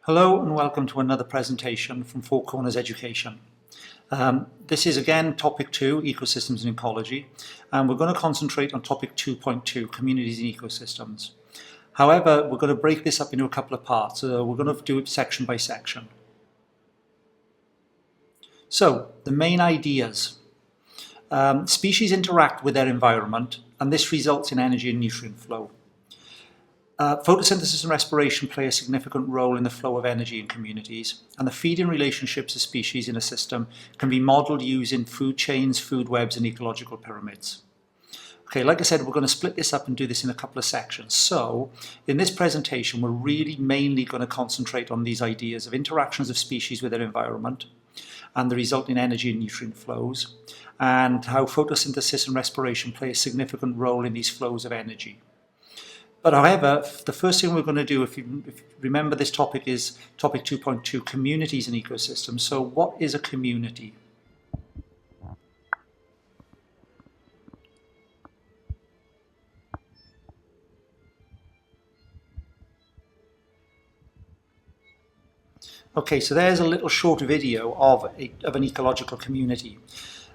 Hello and welcome to another presentation from Four Corners Education. This is again topic 2, ecosystems and ecology, and we're going to concentrate on topic 2.2, communities and ecosystems. However, we're going to break this up into a couple of parts, so we're going to do it section by section. So, the main ideas. Species interact with their environment, and this results in energy and nutrient flow. Photosynthesis and respiration play a significant role in the flow of energy in communities, and the feeding relationships of species in a system can be modelled using food chains, food webs and ecological pyramids. Okay, like I said, we're going to split this up and do this in a couple of sections. So, in this presentation, we're really mainly going to concentrate on these ideas of interactions of species with their environment and the resulting energy and nutrient flows, and how photosynthesis and respiration play a significant role in these flows of energy. But however, the first thing we're going to do, if you remember, this topic is topic 2.2, communities and ecosystems. So what is a community? Okay, so there's a little short video of an ecological community.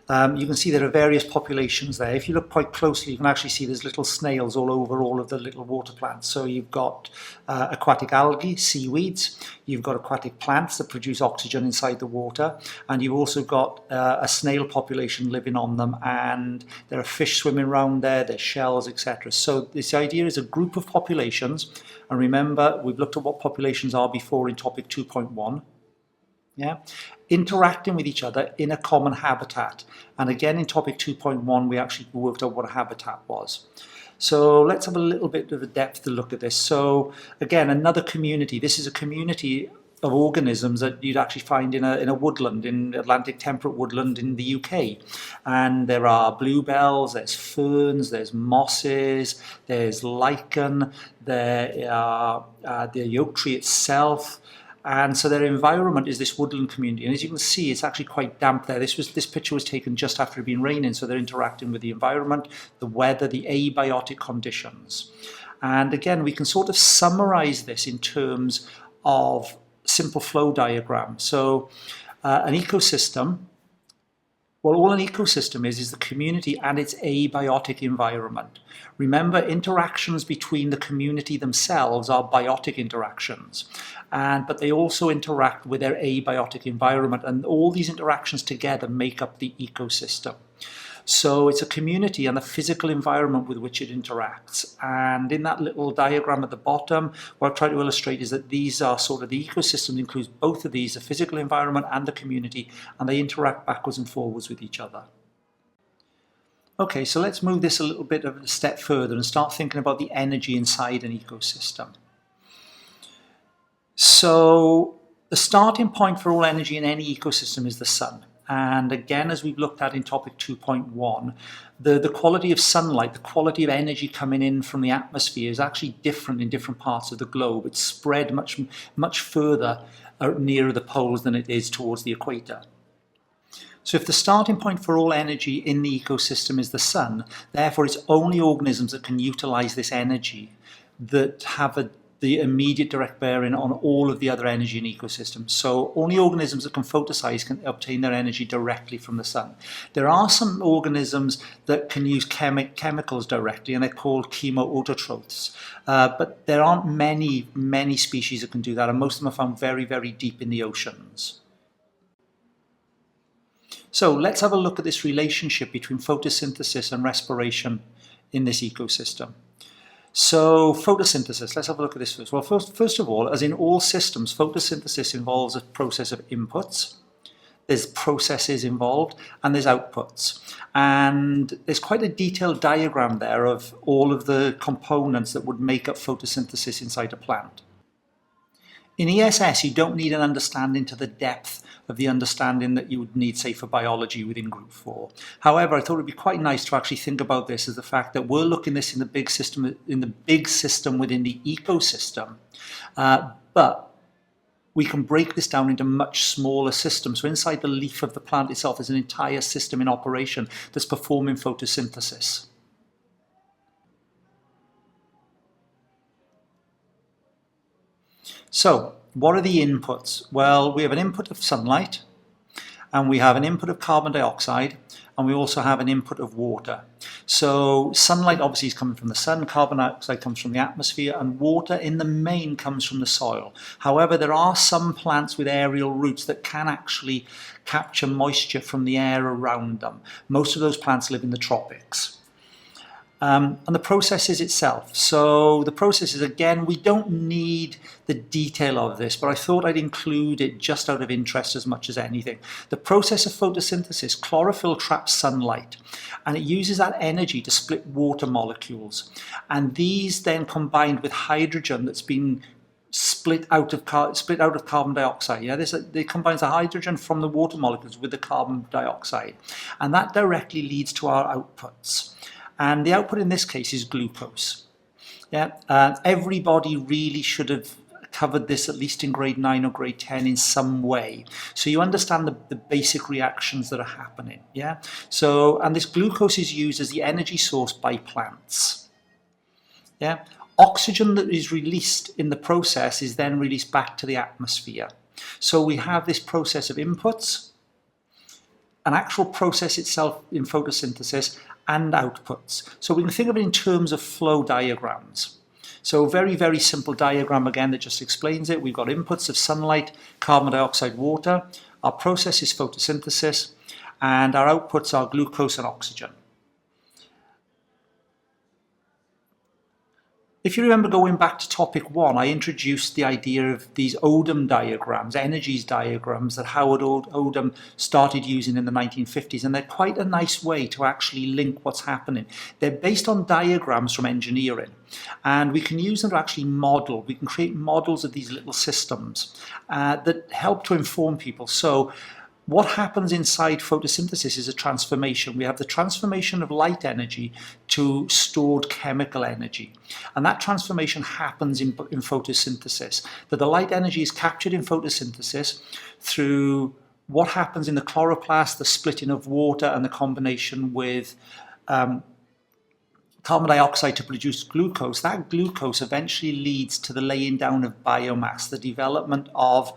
You can see there are various populations there. If you look quite closely, you can actually see there's little snails all over all of the little water plants. So you've got aquatic algae, seaweeds, you've got aquatic plants that produce oxygen inside the water, and you've also got a snail population living on them, and there are fish swimming around there, there's shells, etc. So this idea is a group of populations, and remember, we've looked at what populations are before in topic 2.1. Yeah, interacting with each other in a common habitat. And again, in topic 2.1, we actually worked out what a habitat was. So let's have a little bit of a depth to look at this. So again, another community. This is a community of organisms that you'd actually find in a woodland, in Atlantic temperate woodland in the UK. And there are bluebells, there's ferns, there's mosses, there's lichen, there are the oak tree itself. And so their environment is this woodland community, and as you can see, it's actually quite damp there. This picture was taken just after it had been raining, so they're interacting with the environment, the weather, the abiotic conditions. And again, we can sort of summarize this in terms of simple flow diagram. So an ecosystem, well, all an ecosystem is the community and its abiotic environment. Remember, interactions between the community themselves are biotic interactions, but they also interact with their abiotic environment, and all these interactions together make up the ecosystem. So it's a community and the physical environment with which it interacts. And in that little diagram at the bottom, what I've tried to illustrate is that these are sort of the ecosystem includes both of these, the physical environment and the community, and they interact backwards and forwards with each other. Okay, so let's move this a little bit of a step further and start thinking about the energy inside an ecosystem. So the starting point for all energy in any ecosystem is the sun. And again, as we've looked at in topic 2.1, the quality of sunlight, the quality of energy coming in from the atmosphere is actually different in different parts of the globe. It's spread much further nearer the poles than it is towards the equator. So if the starting point for all energy in the ecosystem is the sun, therefore it's only organisms that can utilize this energy that have the immediate direct bearing on all of the other energy in ecosystems. So only organisms that can photosynthesize can obtain their energy directly from the sun. There are some organisms that can use chemicals directly, and they're called chemoautotrophs. But there aren't many species that can do that, and most of them are found very, very deep in the oceans. So let's have a look at this relationship between photosynthesis and respiration in this ecosystem. So photosynthesis, let's have a look at this first. Well, first of all, as in all systems, photosynthesis involves a process of inputs, there's processes involved, and there's outputs. And there's quite a detailed diagram there of all of the components that would make up photosynthesis inside a plant. In ESS, you don't need an understanding to the depth of the understanding that you would need, say, for biology within Group 4. However, I thought it would be quite nice to actually think about this as the fact that we're looking at this in the big system within the ecosystem, but we can break this down into much smaller systems. So inside the leaf of the plant itself, there's an entire system in operation that's performing photosynthesis. So what are the inputs? Well, we have an input of sunlight, and we have an input of carbon dioxide, and we also have an input of water. So sunlight obviously is coming from the sun, carbon dioxide comes from the atmosphere, and water in the main comes from the soil. However, there are some plants with aerial roots that can actually capture moisture from the air around them. Most of those plants live in the tropics. And the process is itself. So the process is, again, we don't need the detail of this, but I thought I'd include it just out of interest as much as anything. The process of photosynthesis, chlorophyll traps sunlight, and it uses that energy to split water molecules. And these then combined with hydrogen that's been split out of carbon dioxide. Yeah, it combines the hydrogen from the water molecules with the carbon dioxide, and that directly leads to our outputs. And the output in this case is glucose. Yeah, everybody really should have covered this at least in grade 9 or grade 10 in some way. So you understand the basic reactions that are happening. Yeah. So, and this glucose is used as the energy source by plants. Yeah. Oxygen that is released in the process is then released back to the atmosphere. So we have this process of inputs, an actual process itself in photosynthesis, and outputs. So we can think of it in terms of flow diagrams. So very, very simple diagram again that just explains it. We've got inputs of sunlight, carbon dioxide, water. Our process is photosynthesis, and our outputs are glucose and oxygen. If you remember going back to topic 1, I introduced the idea of these Odum diagrams, energies diagrams that Howard Odum started using in the 1950s, and they're quite a nice way to actually link what's happening. They're based on diagrams from engineering, and we can use them to actually model. We can create models of these little systems that help to inform people. So what happens inside photosynthesis is a transformation. We have the transformation of light energy to stored chemical energy. And that transformation happens in photosynthesis. That the light energy is captured in photosynthesis through what happens in the chloroplast, the splitting of water and the combination with carbon dioxide to produce glucose. That glucose eventually leads to the laying down of biomass, the development of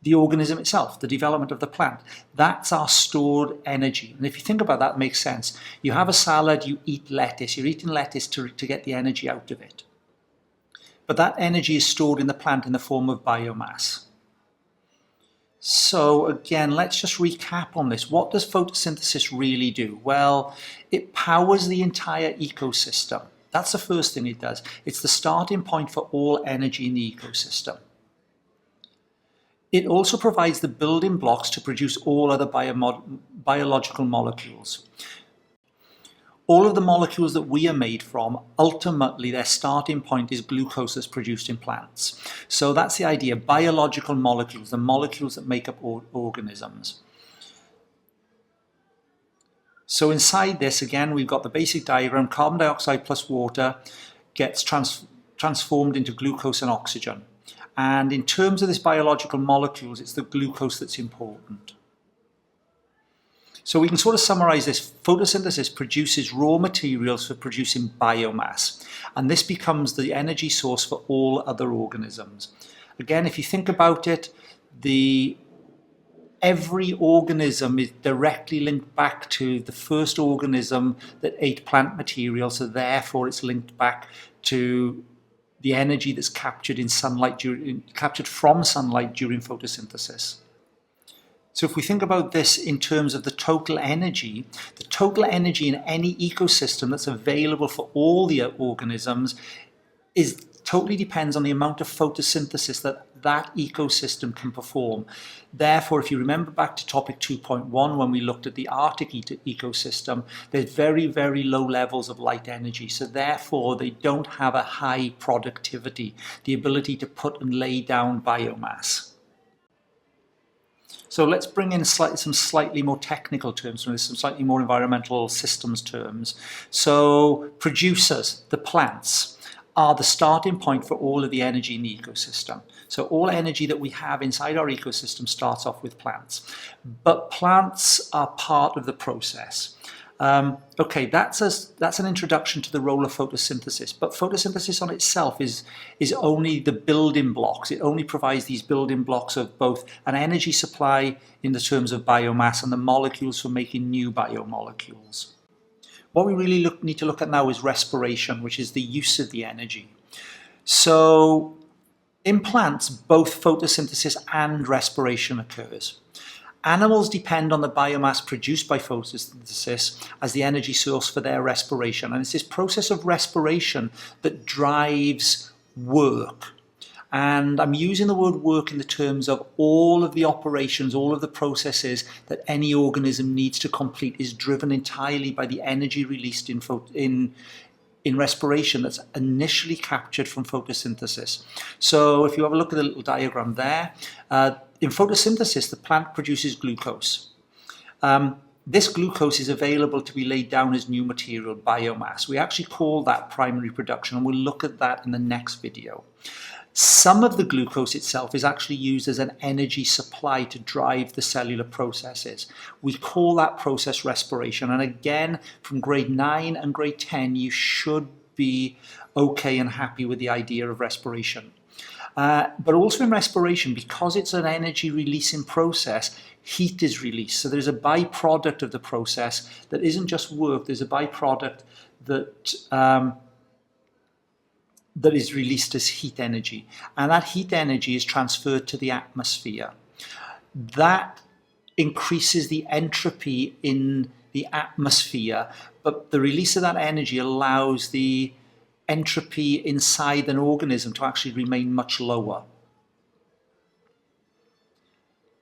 the organism itself, the development of the plant. That's our stored energy. And if you think about that, it makes sense. You have a salad, you eat lettuce. You're eating lettuce to get the energy out of it. But that energy is stored in the plant in the form of biomass. So again, let's just recap on this. What does photosynthesis really do? Well, it powers the entire ecosystem. That's the first thing it does. It's the starting point for all energy in the ecosystem. It also provides the building blocks to produce all other biological molecules. All of the molecules that we are made from, ultimately their starting point is glucose that's produced in plants. So that's the idea, biological molecules, the molecules that make up organisms. So inside this, again, we've got the basic diagram, carbon dioxide plus water gets transformed into glucose and oxygen. And in terms of this biological molecules, it's the glucose that's important. So we can sort of summarize this. Photosynthesis produces raw materials for producing biomass. And this becomes the energy source for all other organisms. Again, if you think about it, every organism is directly linked back to the first organism that ate plant material. So therefore, it's linked back to the energy that's captured in sunlight captured from sunlight during photosynthesis. So if we think about this in terms of the total energy in any ecosystem that's available for all the organisms totally depends on the amount of photosynthesis that ecosystem can perform. Therefore, if you remember back to topic 2.1 when we looked at the Arctic ecosystem, there's very, very low levels of light energy. So therefore, they don't have a high productivity, the ability to put and lay down biomass. So let's bring in some slightly more technical terms, some slightly more environmental systems terms. So producers, the plants, are the starting point for all of the energy in the ecosystem. So all energy that we have inside our ecosystem starts off with plants. But plants are part of the process. Okay, that's an introduction to the role of photosynthesis. But photosynthesis on itself is only the building blocks. It only provides these building blocks of both an energy supply in the terms of biomass and the molecules for making new biomolecules. What we really need to look at now is respiration, which is the use of the energy. So in plants, both photosynthesis and respiration occurs. Animals depend on the biomass produced by photosynthesis as the energy source for their respiration. And it's this process of respiration that drives work. And I'm using the word work in the terms of all of the operations, all of the processes that any organism needs to complete is driven entirely by the energy released in respiration that's initially captured from photosynthesis. So if you have a look at the little diagram there, in photosynthesis, the plant produces glucose. This glucose is available to be laid down as new material, biomass. We actually call that primary production, and we'll look at that in the next video. Some of the glucose itself is actually used as an energy supply to drive the cellular processes. We call that process respiration. And again, from grade 9 and grade 10, you should be okay and happy with the idea of respiration. But also in respiration, because it's an energy releasing process, heat is released. So there's a byproduct of the process that isn't just work, there's a byproduct that is released as heat energy. And that heat energy is transferred to the atmosphere. That increases the entropy in the atmosphere, but the release of that energy allows the entropy inside an organism to actually remain much lower.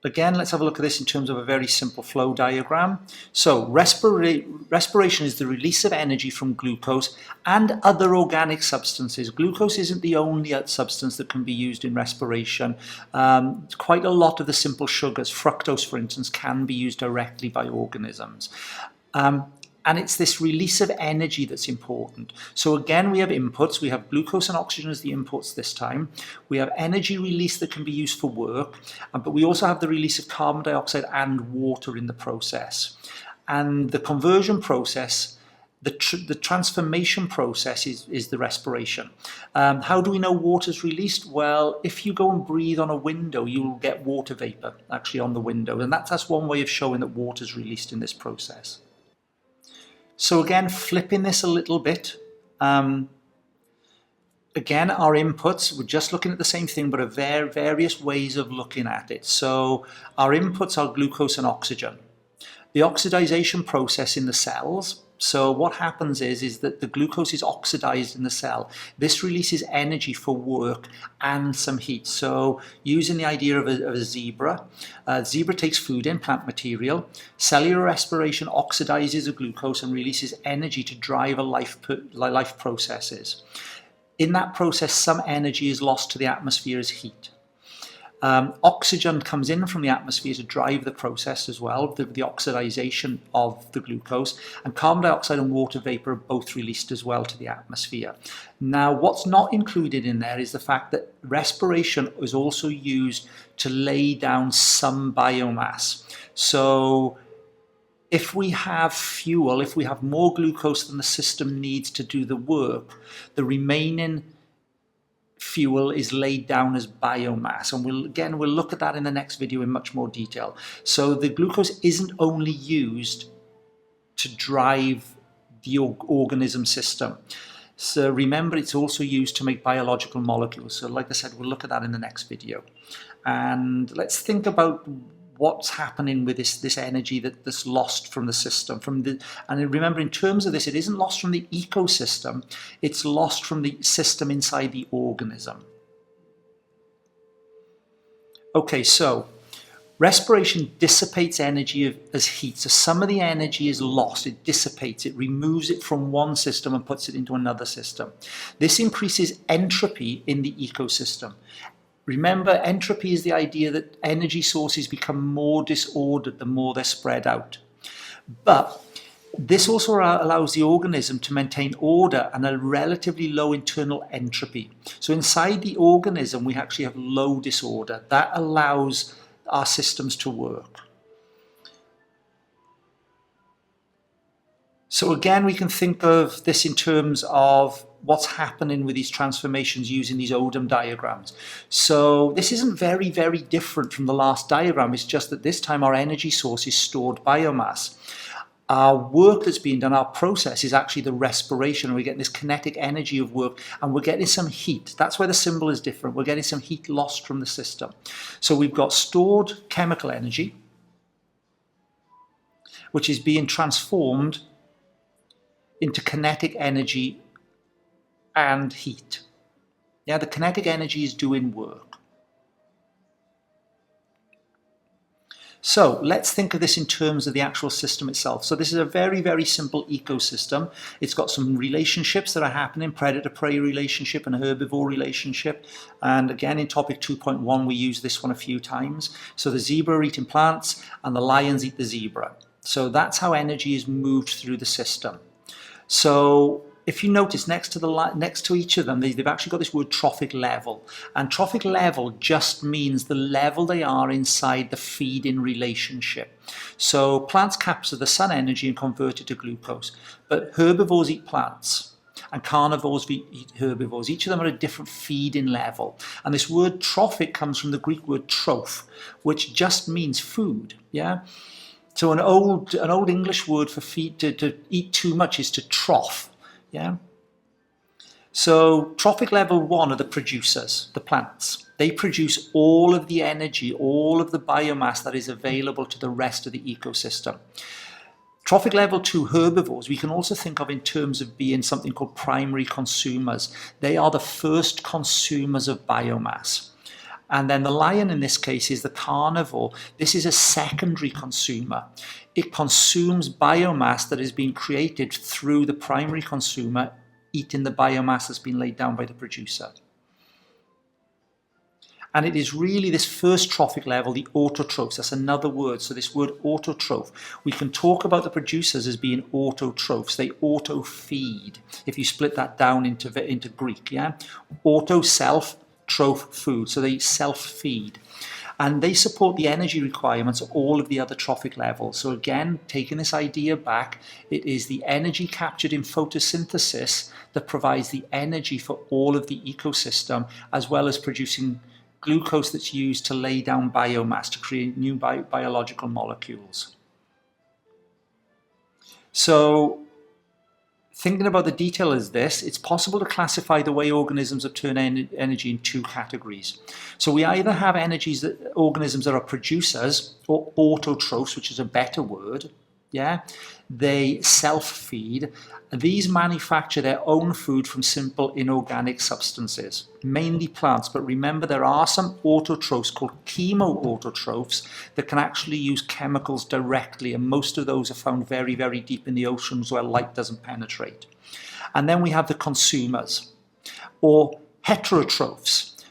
Again, let's have a look at this in terms of a very simple flow diagram. So respiration is the release of energy from glucose and other organic substances. Glucose isn't the only substance that can be used in respiration. Quite a lot of the simple sugars, fructose for instance, can be used directly by organisms. And it's this release of energy that's important. So again, we have inputs. We have glucose and oxygen as the inputs this time. We have energy release that can be used for work, but we also have the release of carbon dioxide and water in the process. And the conversion process, the transformation process is the respiration. How do we know water is released? Well, if you go and breathe on a window, you'll get water vapor actually on the window. And that's one way of showing that water is released in this process. So again, flipping this a little bit, again, our inputs, we're just looking at the same thing, but various ways of looking at it. So our inputs are glucose and oxygen. The oxidization process in the cells, so what happens is that the glucose is oxidized in the cell. This releases energy for work and some heat. So using the idea of a zebra, zebra takes food in, plant material. Cellular respiration oxidizes the glucose and releases energy to drive life processes. In that process, some energy is lost to the atmosphere as heat. Oxygen comes in from the atmosphere to drive the process as well, the oxidization of the glucose, and carbon dioxide and water vapor are both released as well to the atmosphere. Now, what's not included in there is the fact that respiration is also used to lay down some biomass. So if we have fuel, if we have more glucose than the system needs to do the work, the remaining fuel is laid down as biomass, and we'll look at that in the next video in much more detail. So the glucose isn't only used to drive the organism system. So remember, it's also used to make biological molecules. So like I said, we'll look at that in the next video. And let's think about what's happening with this energy that's lost from the system. And remember, in terms of this, it isn't lost from the ecosystem, it's lost from the system inside the organism. Okay, so respiration dissipates energy as heat. So some of the energy is lost, it dissipates, it removes it from one system and puts it into another system. This increases entropy in the ecosystem. Remember, entropy is the idea that energy sources become more disordered the more they're spread out. But this also allows the organism to maintain order and a relatively low internal entropy. So inside the organism, we actually have low disorder. That allows our systems to work. So again, we can think of this in terms of what's happening with these transformations using these Odom diagrams. So this isn't very, very different from the last diagram. It's just that this time our energy source is stored biomass. Our work that's being done, our process, is actually the respiration. We're getting this kinetic energy of work, and we're getting some heat. That's where the symbol is different. We're getting some heat lost from the system. So we've got stored chemical energy, which is being transformed into kinetic energy and heat. Yeah, the kinetic energy is doing work. So let's think of this in terms of the actual system itself. So this is a very, very simple ecosystem. It's got some relationships that are happening, predator-prey relationship and herbivore relationship. And again, in topic 2.1, we use this one a few times. So the zebra are eating plants and the lions eat the zebra. So that's how energy is moved through the system. So if you notice next to each of them, they've actually got this word trophic level. And trophic level just means the level they are inside the feed-in relationship. So plants capture the sun energy and convert it to glucose. But herbivores eat plants and carnivores eat herbivores. Each of them are at a different feed-in level. And this word trophic comes from the Greek word troph, which just means food. Yeah. So an old English word for feed, to eat too much, is to trough. Yeah. So trophic level 1 are the producers, the plants. They produce all of the energy, all of the biomass that is available to the rest of the ecosystem. Trophic level 2 herbivores, we can also think of in terms of being something called primary consumers. They are the first consumers of biomass. And then the lion in this case is the carnivore. This is a secondary consumer. It consumes biomass that is being created through the primary consumer eating the biomass that's been laid down by the producer. And it is really this first trophic level, the autotrophs. That's another word. So this word autotroph, we can talk about the producers as being autotrophs. They auto-feed, if you split that down into Greek. Yeah, auto, self, troph, food. So they self-feed. And they support the energy requirements of all of the other trophic levels. So again, taking this idea back, it is the energy captured in photosynthesis that provides the energy for all of the ecosystem, as well as producing glucose that's used to lay down biomass to create new biological molecules. So thinking about the detail is this, it's possible to classify the way organisms obtain energy in two categories. So we either have organisms that are producers, or autotrophs, which is a better word. Yeah, they self-feed. These manufacture their own food from simple inorganic substances, mainly plants. But remember, there are some autotrophs called chemoautotrophs that can actually use chemicals directly, and most of those are found very, very deep in the oceans where light doesn't penetrate. And then we have the consumers, or heterotrophs,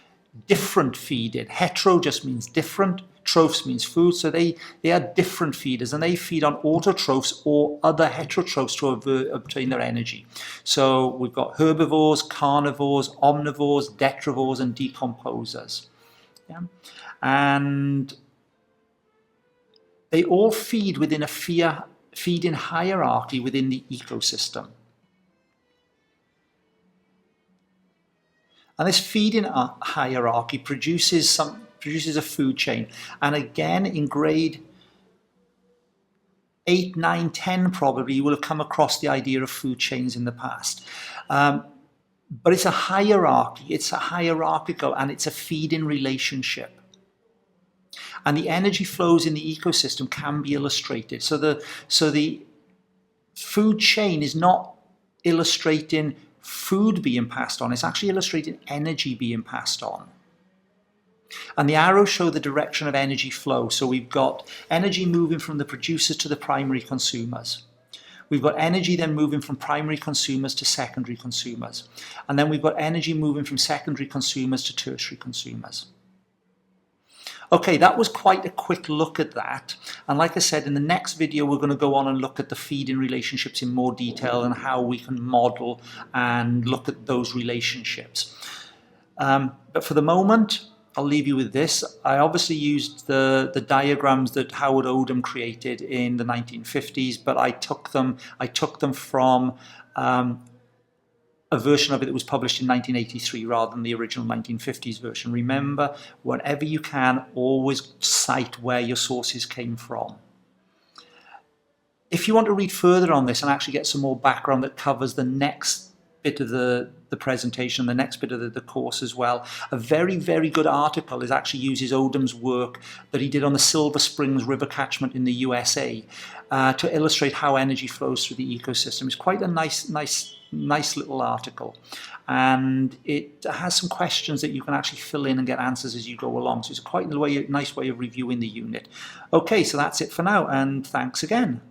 different feeding. Hetero just means different. Trophs means food, so they are different feeders, and they feed on autotrophs or other heterotrophs to obtain their energy. So we've got herbivores, carnivores, omnivores, detrivores, and decomposers. Yeah? And they all feed within a feed-in hierarchy within the ecosystem. And this feed-in hierarchy produces a food chain. And again, in grade 8, 9, 10 probably, you will have come across the idea of food chains in the past. But it's a hierarchy, it's a hierarchical, and it's a feed-in relationship. And the energy flows in the ecosystem can be illustrated. So the food chain is not illustrating food being passed on, it's actually illustrating energy being passed on. And the arrows show the direction of energy flow. So we've got energy moving from the producers to the primary consumers. We've got energy then moving from primary consumers to secondary consumers. And then we've got energy moving from secondary consumers to tertiary consumers. Okay, that was quite a quick look at that. And like I said, in the next video, we're going to go on and look at the feed-in relationships in more detail and how we can model and look at those relationships. But for the moment, I'll leave you with this. I obviously used the diagrams that Howard Odum created in the 1950s, but I took them from a version of it that was published in 1983 rather than the original 1950s version. Remember, whenever you can, always cite where your sources came from. If you want to read further on this and actually get some more background that covers the next bit of the presentation, the next bit of the course as well, a very, very good article is actually uses Odum's work that he did on the Silver Springs River catchment in the USA to illustrate how energy flows through the ecosystem. It's quite a nice little article, and it has some questions that you can actually fill in and get answers as you go along. So it's quite a nice way of reviewing the unit. Okay, so that's it for now, and thanks again.